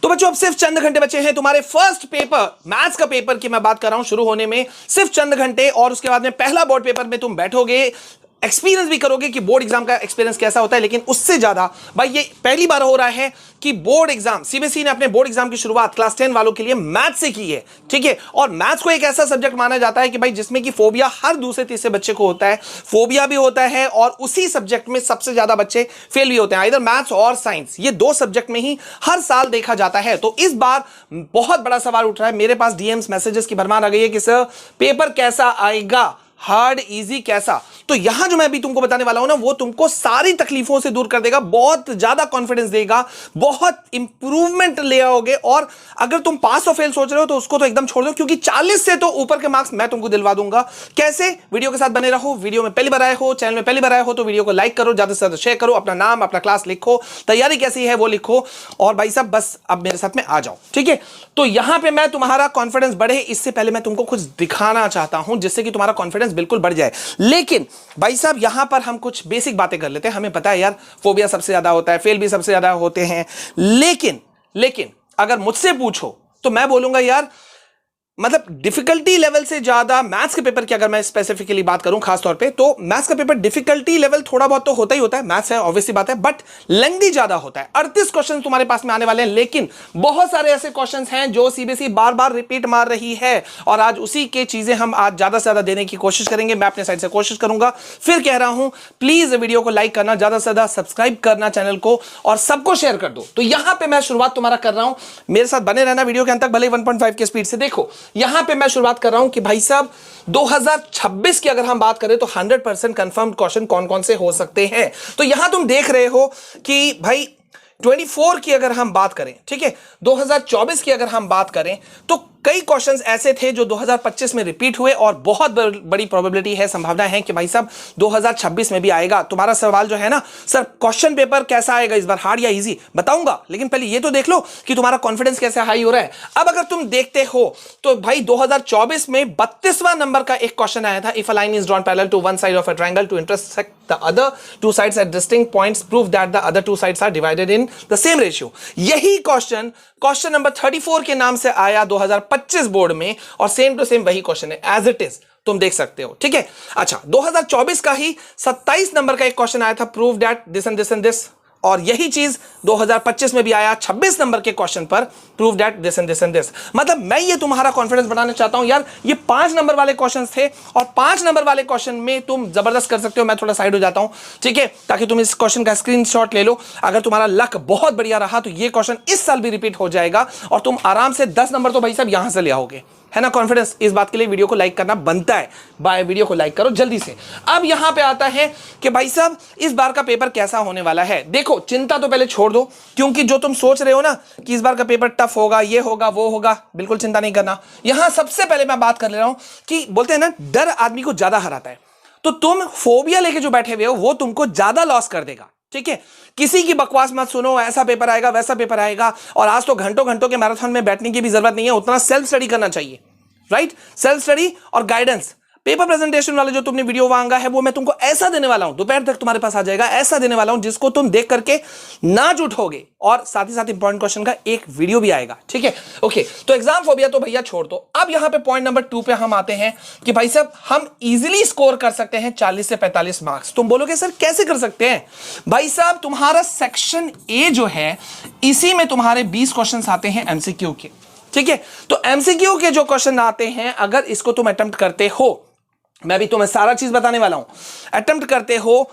तो बच्चों अब सिर्फ चंद घंटे बचे हैं तुम्हारे फर्स्ट पेपर मैथ्स का पेपर की मैं बात कर रहा हूं शुरू होने में, सिर्फ चंद घंटे, और उसके बाद में पहला बोर्ड पेपर में तुम बैठोगे, एक्सपीरियंस भी करोगे कि बोर्ड एग्जाम का एक्सपीरियंस कैसा होता है। लेकिन उससे ज्यादा भाई ये पहली बार हो रहा है कि बोर्ड एग्जाम, सीबीएसई ने अपने बोर्ड एग्जाम की शुरुआत क्लास 10 वालों के लिए मैथ्स से की है, ठीक है। और मैथ्स को एक ऐसा सब्जेक्ट माना जाता है कि भाई जिसमें कि फोबिया हर दूसरे तीसरे बच्चे को होता है, फोबिया भी होता है, और उसी सब्जेक्ट में सबसे ज्यादा बच्चे फेल भी होते हैं, इधर मैथ्स और साइंस, ये दो सब्जेक्ट में ही हर साल देखा जाता है। तो इस बार बहुत बड़ा सवाल उठ रहा है, मेरे पास डीएम्स मैसेजेस की भरमार आ गई है कि सर पेपर कैसा आएगा, हार्ड इजी कैसा। तो यहां जो मैं अभी तुमको बताने वाला हूं ना, वो तुमको सारी तकलीफों से दूर कर देगा, बहुत ज्यादा कॉन्फिडेंस देगा, बहुत इंप्रूवमेंट ले आओगे। और अगर तुम पास और फेल सोच रहे हो तो उसको तो एकदम छोड़ दो, क्योंकि 40 से तो ऊपर के मार्क्स मैं तुमको दिलवा दूंगा। कैसे? वीडियो के साथ बने रहो। वीडियो में पहली बार आए हो, चैनल में पहली बार आए हो तो वीडियो को लाइक करो, ज्यादा से ज्यादा शेयर करो, अपना नाम अपना क्लास लिखो, तैयारी कैसी है वो लिखो, और भाई साहब बस अब मेरे साथ में आ जाओ, ठीक है। तो यहां पर मैं तुम्हारा कॉन्फिडेंस बढ़े इससे पहले मैं तुमको कुछ दिखाना चाहता हूं जिससे कि तुम्हारा कॉन्फिडेंस बिल्कुल बढ़ जाए। लेकिन भाई साहब यहां पर हम कुछ बेसिक बातें कर लेते हैं। हमें पता है यार फोबिया सबसे ज्यादा होता है, फेल भी सबसे ज्यादा होते हैं, लेकिन अगर मुझसे पूछो तो मैं बोलूंगा यार, मतलब डिफिकल्टी लेवल से ज्यादा मैथ्स के पेपर की अगर मैं स्पेसिफिकली बात करूं खास तौर पे, तो मैथ्स का पेपर डिफिकल्टी लेवल थोड़ा बहुत तो होता ही होता है, मैथ्स है ऑब्वियसली बात है, बट लेंथी ज्यादा होता है। 38 क्वेश्चन तुम्हारे पास में आने वाले हैं, लेकिन बहुत सारे ऐसे क्वेश्चंस हैं जो सीबीएसई बार बार रिपीट मार रही है, और आज उसी के चीजें हम आज ज्यादा से ज्यादा देने की कोशिश करेंगे। मैं अपने साइड से कोशिश करूंगा। फिर कह रहा हूं प्लीज वीडियो को लाइक करना, ज्यादा से ज्यादा सब्सक्राइब करना चैनल को, और सबको शेयर कर दो। तो यहां पर मैं शुरुआत तुम्हारा कर रहा हूं, मेरे साथ बने रहना वीडियो के अंत तक, भले 1.5 की स्पीड से। देखो यहां पे मैं बात कर रहा हूं कि भाई साहब 2026 की अगर हम बात करें तो 100% कंफर्म्ड क्वेश्चन कौन कौन से हो सकते हैं। तो यहां तुम देख रहे हो कि भाई 24 की अगर हम बात करें, ठीक है, 2024 की अगर हम बात करें तो कई क्वेश्चंस ऐसे थे जो 2025 में रिपीट हुए, और बहुत बड़ी प्रोबेबिलिटी है, संभावना है कि भाई साहब 2026 में भी आएगा। तुम्हारा सवाल जो है ना, सर क्वेश्चन पेपर कैसा आएगा इस बार, हार्ड या इजी, बताऊंगा, लेकिन पहले ये तो देख लो कि तुम्हारा कॉन्फिडेंस कैसे हाई हो रहा है। अब अगर तुम देखते हो तो भाई 2024 में 32वां नंबर का एक क्वेश्चन आया था, if a line is drawn parallel to one side of a triangle to intersect the other two sides at distinct points, prove that the other two sides are divided in the same ratio. यही question number 34 के नाम से आया 2025 board में, और same to same वही क्वेश्चन है एज इट इज, तुम देख सकते हो, ठीक है। अच्छा, 2024 का ही 27 नंबर का एक क्वेश्चन आया था, prove that this and this and this, और यही चीज 2025 में भी आया 26 नंबर के क्वेश्चन पर, prove that this and this and this. मतलब मैं ये तुम्हारा कॉन्फिडेंस बढ़ाना चाहता हूं यार, ये 5 नंबर वाले क्वेश्चंस थे, और 5 नंबर वाले क्वेश्चन में तुम जबरदस्त कर सकते हो। मैं थोड़ा साइड हो जाता हूं, ठीक है, ताकि तुम इस क्वेश्चन का स्क्रीनशॉट ले लो। अगर तुम्हारा लक बहुत बढ़िया रहा तो ये क्वेश्चन इस साल भी रिपीट हो जाएगा, और तुम आराम से 10 नंबर तो भाई साहब यहां से ले आओगे, है ना। कॉन्फिडेंस इस बात के लिए वीडियो को लाइक करना बनता है, बाय वीडियो को लाइक करो जल्दी से। अब यहां पे आता है कि भाई साहब इस बार का पेपर कैसा होने वाला है। देखो चिंता तो पहले छोड़ दो, क्योंकि जो तुम सोच रहे हो ना कि इस बार का पेपर टफ होगा, ये होगा वो होगा, बिल्कुल चिंता नहीं करना। यहां सबसे पहले मैं बात कर ले रहा हूं कि बोलते हैं ना डर आदमी को ज्यादा हराता है, तो तुम फोबिया लेके जो बैठे हुए हो वो तुमको ज्यादा लॉस कर देगा, ठीक है। किसी की बकवास मत सुनो, ऐसा पेपर आएगा वैसा पेपर आएगा, और आज तो घंटों घंटों के मैराथन में बैठने की भी जरूरत नहीं है, उतना सेल्फ स्टडी करना चाहिए, राइट। सेल्फ स्टडी और गाइडेंस, पेपर प्रेजेंटेशन वाले जो तुमने वीडियो मांगा है वो मैं तुमको ऐसा देने वाला हूं, दोपहर तक तुम्हारे पास आ जाएगा, ऐसा देने वाला हूं जिसको तुम देख करके नाच उठोगे, और साथ ही साथ इंपॉर्टेंट क्वेश्चन का एक वीडियो भी आएगा, ठीक है। ओके, तो एग्जाम फोबिया तो भैया छोड़ दो। अब यहां पे पॉइंट नंबर 2 पे हम आते हैं कि भाई साहब हम इजीली स्कोर कर सकते हैं 40 से 45 मार्क्स। तुम बोलोगे सर कैसे कर सकते हैं? भाई साहब तुम्हारा सेक्शन ए जो है इसी में तुम्हारे 20 क्वेश्चन आते हैं एमसीक्यू के, ठीक है। तो एमसीक्यू के जो क्वेश्चन आते हैं, अगर इसको तुम अटेम्प्ट करते हो, मैं भी तुम्हें सारा चीज बताने वाला हूं, अटेम्प्ट करते हो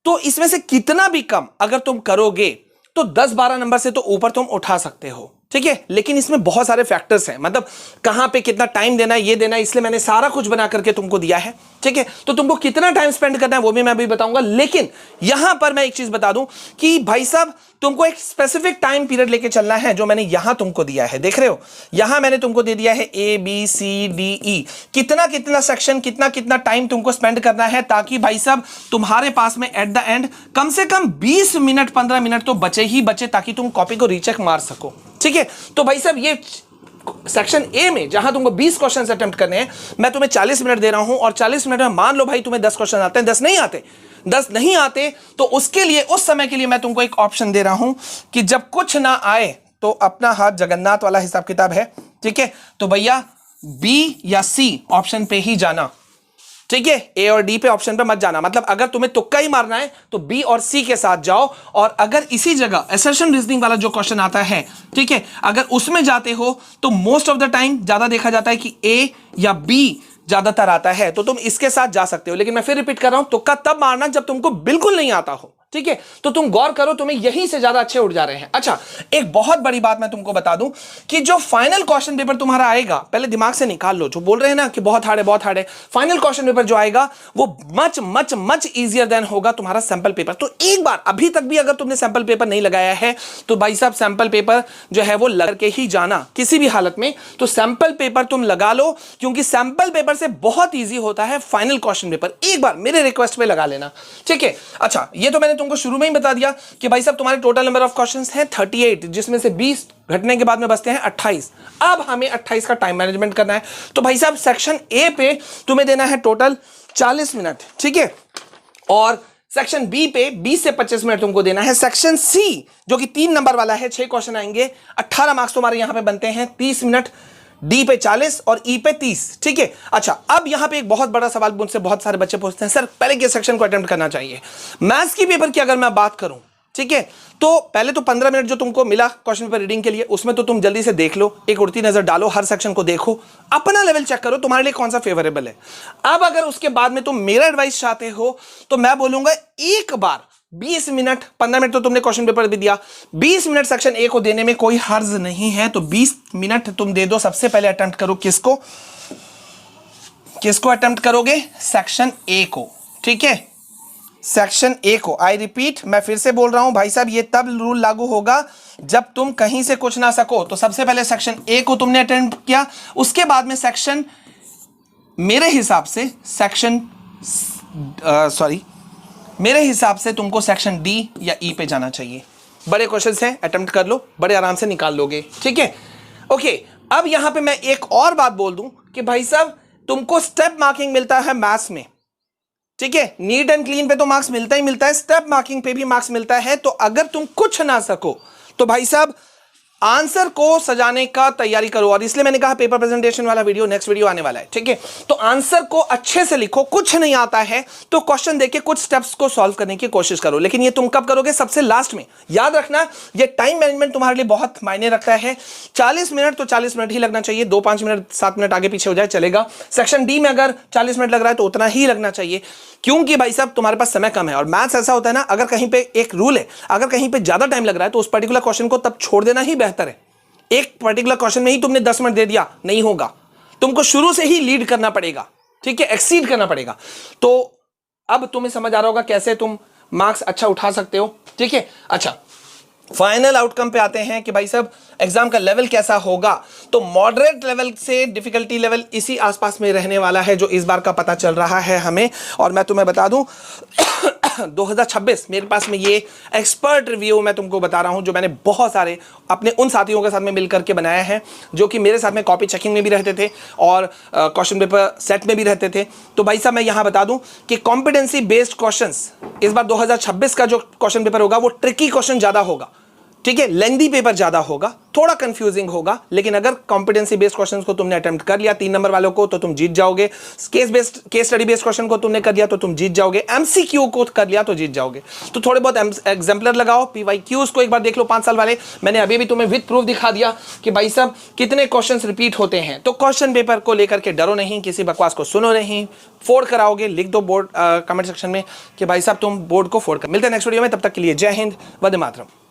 तो इसमें से कितना भी कम अगर तुम करोगे तो 10-12 नंबर से तो ऊपर तुम उठा सकते हो, ठीक है। लेकिन इसमें बहुत सारे फैक्टर्स हैं, मतलब कहां पे कितना टाइम देना है, ये देना है, इसलिए मैंने सारा कुछ बना करके तुमको दिया है, ठीक है। तो तुमको कितना टाइम स्पेंड करना है वो भी मैं अभी बताऊंगा। लेकिन यहां पर मैं एक चीज बता दूं कि भाई साहब तुमको एक स्पेसिफिक टाइम पीरियड लेके चलना है, जो मैंने यहां तुमको दिया है, देख रहे हो, यहां मैंने तुमको दे दिया है ABCDE, कितना कितना सेक्शन, कितना कितना टाइम तुमको स्पेंड करना है, ताकि भाई साहब तुम्हारे पास में एट द एंड कम से कम 20 मिनट 15 मिनट तो बचे ही बचे, ताकि तुम कॉपी को रीचेक मार सको, ठीक है। तो भाई साहब ये सेक्शन ए में जहां तुमको 20 क्वेश्चन अटेम्प्ट करने हैं, मैं तुम्हें 40 मिनट दे रहा हूं, और 40 मिनट में मान लो भाई तुम्हें 10 क्वेश्चन आते हैं, 10 नहीं आते, तो उसके लिए उस समय के लिए मैं तुमको एक ऑप्शन दे रहा हूं कि जब कुछ ना आए तो अपना हाथ जगन्नाथ वाला हिसाब किताब है, ठीक है। तो भैया बी या सी ऑप्शन पे ही जाना, ठीक है। ए और डी पे ऑप्शन पे मत जाना, मतलब अगर तुम्हें तुक्का ही मारना है तो बी और सी के साथ जाओ, और अगर इसी जगह असर्शन रीजनिंग वाला जो क्वेश्चन आता है, ठीक है, अगर उसमें जाते हो तो मोस्ट ऑफ द टाइम ज्यादा देखा जाता है कि ए या बी ज्यादातर आता है, तो तुम इसके साथ जा सकते हो। लेकिन मैं फिर रिपीट कर रहा हूं, तुक्का तब मारना जब तुमको बिल्कुल नहीं आता हो, ठीक है। तो तुम गौर करो, तुम्हें यहीं से ज्यादा अच्छे उठ जा रहे हैं। अच्छा, एक बहुत बड़ी बात मैं तुमको बता दूं कि जो फाइनल क्वेश्चन पेपर तुम्हारा आएगा, पहले दिमाग से निकाल लो, जो बोल रहे हैं ना कि बहुत हार्ड है बहुत हार्ड है, फाइनल क्वेश्चन पेपर जो आएगा वो much much much easier than होगा तुम्हारा सैंपल पेपर। तो एक बार, अभी तक भी अगर तुमने सैंपल पेपर नहीं लगाया है तो भाई साहब सैंपल पेपर जो है वो लगा के ही जाना किसी भी हालत में। तो सैंपल पेपर तुम लगा लो, क्योंकि सैंपल पेपर से बहुत ईजी होता है फाइनल क्वेश्चन पेपर। एक बार मेरे रिक्वेस्ट पे लगा लेना, ठीक है। अच्छा, ये तो मैंने तुमको शुरू में ही बता दिया कि भाई साहब तुम्हारे टोटल नंबर ऑफ क्वेश्चंस हैं 38, जिसमें से 20 घटने के बाद में बचते हैं 28। अब हमें 28 का टाइम मैनेजमेंट करना है। तो भाई साहब सेक्शन ए पे तुम्हें देना है टोटल 40 मिनट, ठीक है, और सेक्शन बी पे 20 से 25 मिनट तुमको देना है। सेक्शन सी जो कि 3 नंबर वाला है, 6 क्वेश्चन आएंगे, 18 मार्क्स तुम्हारे यहां पे बनते हैं, 30 मिनट, डी पे 40 और ई पे 30, ठीक है। अच्छा, अब यहां पे एक बहुत बड़ा सवाल मुझसे बहुत सारे बच्चे पूछते हैं, सर पहले किस सेक्शन को अटेम्प्ट करना चाहिए। मैथ्स की पेपर की अगर मैं बात करूं, ठीक है, तो पहले तो 15 मिनट जो तुमको मिला क्वेश्चन पेपर रीडिंग के लिए, उसमें तो तुम जल्दी से देख लो, एक उड़ती नजर डालो, हर सेक्शन को देखो, अपना लेवल चेक करो तुम्हारे लिए कौन सा फेवरेबल है। अब अगर उसके बाद में तुम मेरा एडवाइस चाहते हो तो मैं बोलूंगा एक बार 20 मिनट, 15 मिनट तो तुमने क्वेश्चन पेपर भी दिया, 20 मिनट सेक्शन ए को देने में कोई हर्ज नहीं है। तो 20 मिनट तुम दे दो। सबसे पहले अटेम्प्ट करो किसको अटेम्प्ट करोगे? सेक्शन ए को, ठीक है, सेक्शन ए को। आई रिपीट, मैं फिर से बोल रहा हूं भाई साहब, ये तब रूल लागू होगा जब तुम कहीं से कुछ ना सको। तो सबसे पहले सेक्शन ए को तुमने अटेम्प्ट किया, उसके बाद में सेक्शन, मेरे हिसाब से सेक्शन मेरे हिसाब से तुमको सेक्शन डी या ई पे जाना चाहिए। बड़े क्वेश्चंस हैं, अटेम्प्ट कर लो, बड़े आराम से निकाल लोगे, ठीक है। ओके, अब यहां पे मैं एक और बात बोल दूं कि भाई साहब तुमको स्टेप मार्किंग मिलता है मैथ्स में, ठीक है। नीट एंड क्लीन पे तो मार्क्स मिलता ही मिलता है, स्टेप मार्किंग पे भी मार्क्स मिलता है। तो अगर तुम कुछ ना सको तो भाई साहब आंसर को सजाने का तैयारी करो, और इसलिए मैंने कहा पेपर प्रेजेंटेशन वाला वीडियो, नेक्स्ट वीडियो आने वाला है, ठीक है। तो आंसर को अच्छे से लिखो, कुछ नहीं आता है तो क्वेश्चन देके कुछ स्टेप्स को सॉल्व करने की कोशिश करो, लेकिन ये तुम कब करोगे? सबसे लास्ट में। याद रखना, ये टाइम मैनेजमेंट तुम्हारे लिए बहुत मायने रखता है। 40 मिनट तो 40 मिनट ही लगना चाहिए, 2-5 मिनट 7 मिनट आगे पीछे हो जाए चलेगा। सेक्शन डी में अगर 40 मिनट लग रहा है तो उतना ही लगना चाहिए, क्योंकि भाई साहब तुम्हारे पास समय कम है। और मैथ्स ऐसा होता है ना, अगर कहीं पे एक रूल है, अगर कहीं पे ज्यादा टाइम लग रहा है तो उस पर्टिकुलर क्वेश्चन को तब छोड़ देना ही बेहतर है। एक पर्टिकुलर क्वेश्चन में ही तुमने 10 मिनट दे दिया, नहीं होगा, तुमको शुरू से ही लीड करना पड़ेगा, ठीक है, एक्सीड करना पड़ेगा। तो अब तुम्हें समझ आ रहा होगा कैसे तुम मार्क्स अच्छा उठा सकते हो, ठीक है। अच्छा, फाइनल आउटकम पे आते हैं कि भाई साहब एग्जाम का लेवल कैसा होगा। तो मॉडरेट लेवल से डिफिकल्टी लेवल इसी आसपास में रहने वाला है, जो इस बार का पता चल रहा है हमें। और मैं तुम्हें बता दूं 2026 मेरे पास में ये एक्सपर्ट रिव्यू मैं तुमको बता रहा हूं, जो मैंने बहुत सारे अपने उन साथियों के साथ में मिलकर के बनाया है, जो कि मेरे साथ में कॉपी चेकिंग में भी रहते थे और क्वेश्चन पेपर सेट में भी रहते थे। तो भाई साहब मैं यहां बता दूं कि कॉम्पिटेंसी बेस्ड क्वेश्चंस इस बार 2026 का जो क्वेश्चन पेपर होगा वो ट्रिकी क्वेश्चन ज्यादा होगा, ठीक है, लेंथी पेपर ज्यादा होगा, थोड़ा कंफ्यूजिंग होगा। लेकिन अगर कॉम्पिटेंसी बेस्ड क्वेश्चंस को तुमने अटेम्प्ट कर लिया 3 नंबर वालों को तो तुम जीत जाओगे। केस स्टडी बेस्ड क्वेश्चन को तुमने कर लिया तो तुम जीत जाओगे। एमसीक्यू को कर लिया तो जीत जाओगे। तो थोड़े बहुत एग्जाम्पलर लगाओ, पीवाईक्यूज को एक बार देख लो 5 साल वाले। मैंने अभी भी तुम्हें विद प्रूफ दिखा दिया कि भाई साहब कितने क्वेश्चन रिपीट होते हैं। तो क्वेश्चन पेपर को लेकर के डरो नहीं, किसी बकवास को सुनो नहीं, फोड़ कराओगे, लिख दो बोर्ड कमेंट सेक्शन में कि भाई साहब तुम बोर्ड को फोड़ कर। मिलते हैं नेक्स्ट वीडियो में, तब तक के लिए जय हिंद, वंदे मातरम।